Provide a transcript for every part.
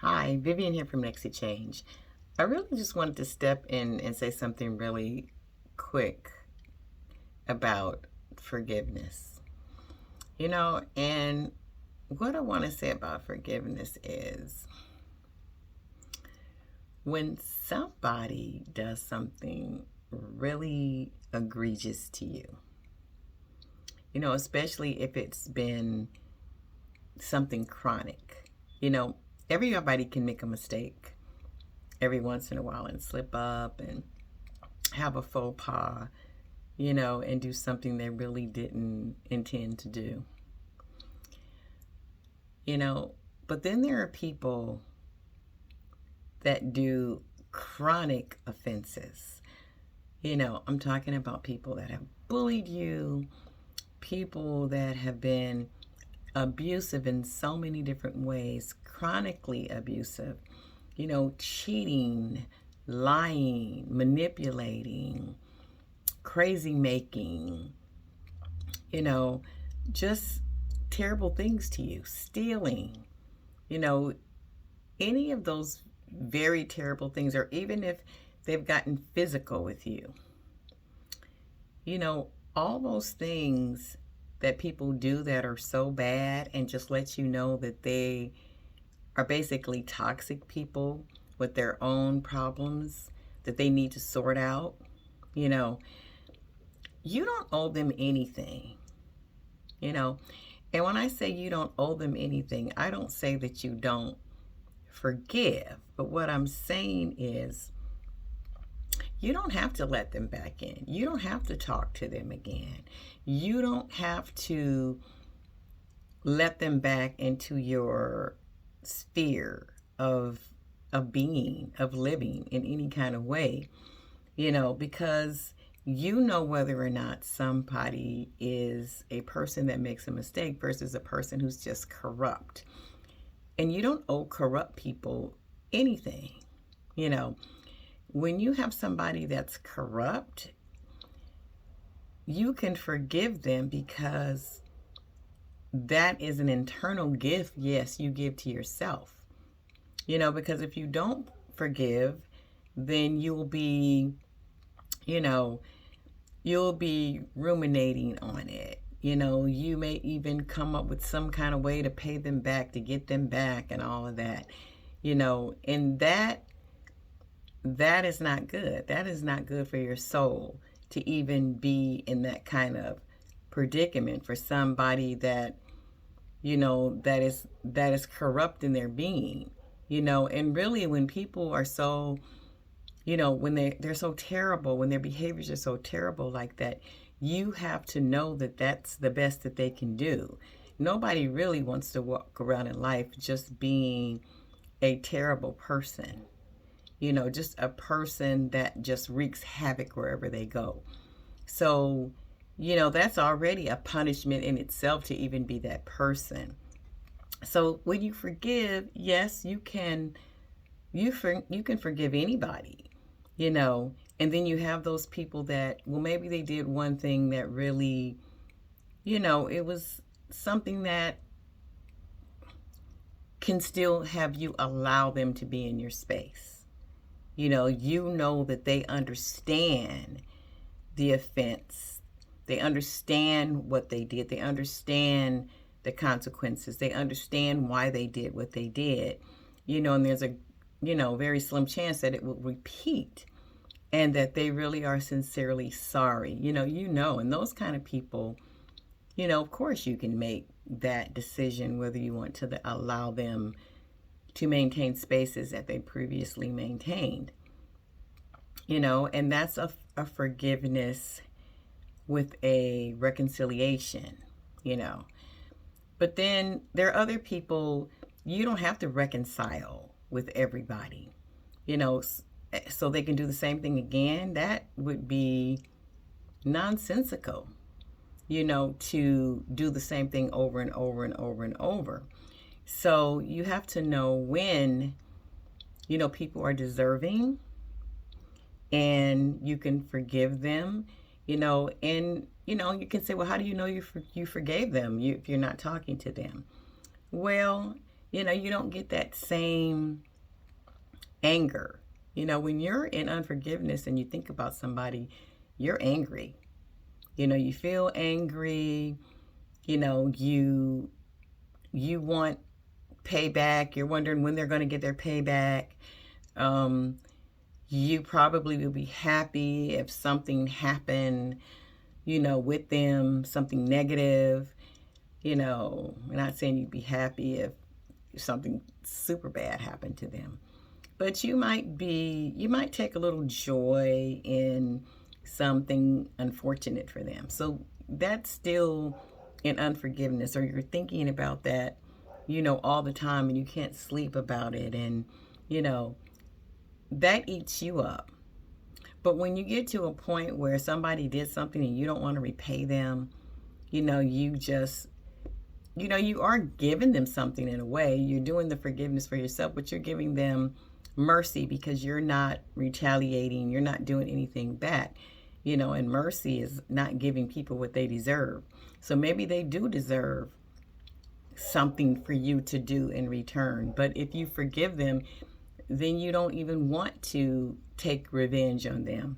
Hi, Vivian here from Next to Change. I really just wanted to step in and say something really quick about forgiveness. And what I want to say about forgiveness is when somebody does something really egregious to you, especially if it's been something chronic, you know, everybody can make a mistake every once in a while and slip up and have a faux pas, and do something they really didn't intend to do. But then there are people that do chronic offenses. I'm talking about people that have bullied you, people that have been abusive in so many different ways, chronically abusive, cheating, lying, manipulating, crazy making, just terrible things to you, stealing, any of those very terrible things, or even if they've gotten physical with you, all those things that people do that are so bad and just let you know that they are basically toxic people with their own problems that they need to sort out. You don't owe them anything, And when I say you don't owe them anything, I don't say that you don't forgive. But what I'm saying is you don't have to let them back in. You don't have to talk to them again. You don't have to let them back into your sphere of being, of living in any kind of way, because whether or not somebody is a person that makes a mistake versus a person who's just corrupt. And you don't owe corrupt people anything. When you have somebody that's corrupt, you can forgive them because that is an internal gift, yes, you give to yourself. Because if you don't forgive, then you'll be ruminating on it. You may even come up with some kind of way to pay them back, to get them back, and all of that. And that is not good. That is not good for your soul to even be in that kind of predicament for somebody that that is corrupt in their being. And really, when people are so, when they're so terrible, when their behaviors are so terrible like that, you have to know that that's the best that they can do. Nobody really wants to walk around in life just being a terrible person, just a person that just wreaks havoc wherever they go. So, that's already a punishment in itself to even be that person. So when you forgive, yes, you can forgive anybody, and then you have those people that, well, maybe they did one thing that really, it was something that can still have you allow them to be in your space. That they understand the offense. They understand what they did. They understand the consequences. They understand why they did what they did. And there's a, very slim chance that it will repeat and that they really are sincerely sorry. And those kind of people, of course you can make that decision whether you want to allow them to maintain spaces that they previously maintained. And that's a forgiveness with a reconciliation, But then there are other people, you don't have to reconcile with everybody, so they can do the same thing again. That would be nonsensical, to do the same thing over and over and over and over. So you have to know when, people are deserving and you can forgive them, and, you can say, well, how do you know you forgave them if you're not talking to them? Well, You don't get that same anger. When you're in unforgiveness and you think about somebody, you're angry. You feel angry. You want payback. You're wondering when they're going to get their payback. You probably will be happy if something happened, with them, something negative. We're not saying you'd be happy if something super bad happened to them. But you might take a little joy in something unfortunate for them. So that's still in unforgiveness, or you're thinking about that, all the time, and you can't sleep about it, and that eats you up. But when you get to a point where somebody did something and you don't want to repay them, you just you are giving them something in a way. You're doing the forgiveness for yourself, but you're giving them mercy because you're not retaliating. You're not doing anything back. And mercy is not giving people what they deserve. So maybe they do deserve something for you to do in return. But if you forgive them, then you don't even want to take revenge on them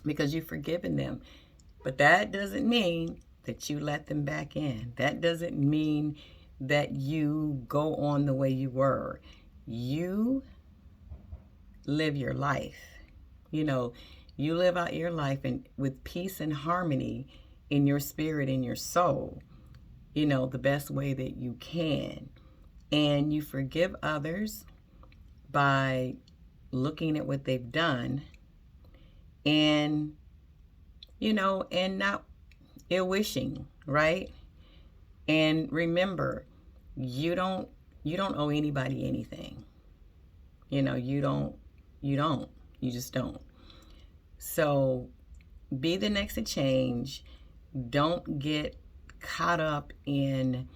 because you've forgiven them. But that doesn't mean that you let them back in. That doesn't mean that you go on the way you were. You live your life. You live out your life and with peace and harmony in your spirit, in your soul, the best way that you can. And you forgive others by looking at what they've done and, and not ill wishing, right? And remember, you don't owe anybody anything. You just don't. So be the next to change. Don't get caught up in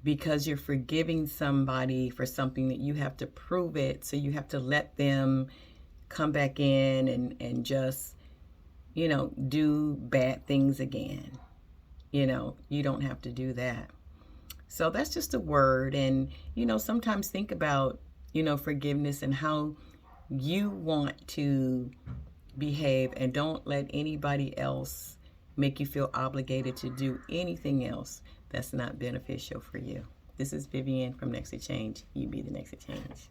because you're forgiving somebody for something that you have to prove it. So you have to let them come back in and just, do bad things again. You don't have to do that. So that's just a word. And, sometimes think about, forgiveness and how you want to behave, and don't let anybody else make you feel obligated to do anything else that's not beneficial for you. This is Vivian from Next to Change. You be the next to change.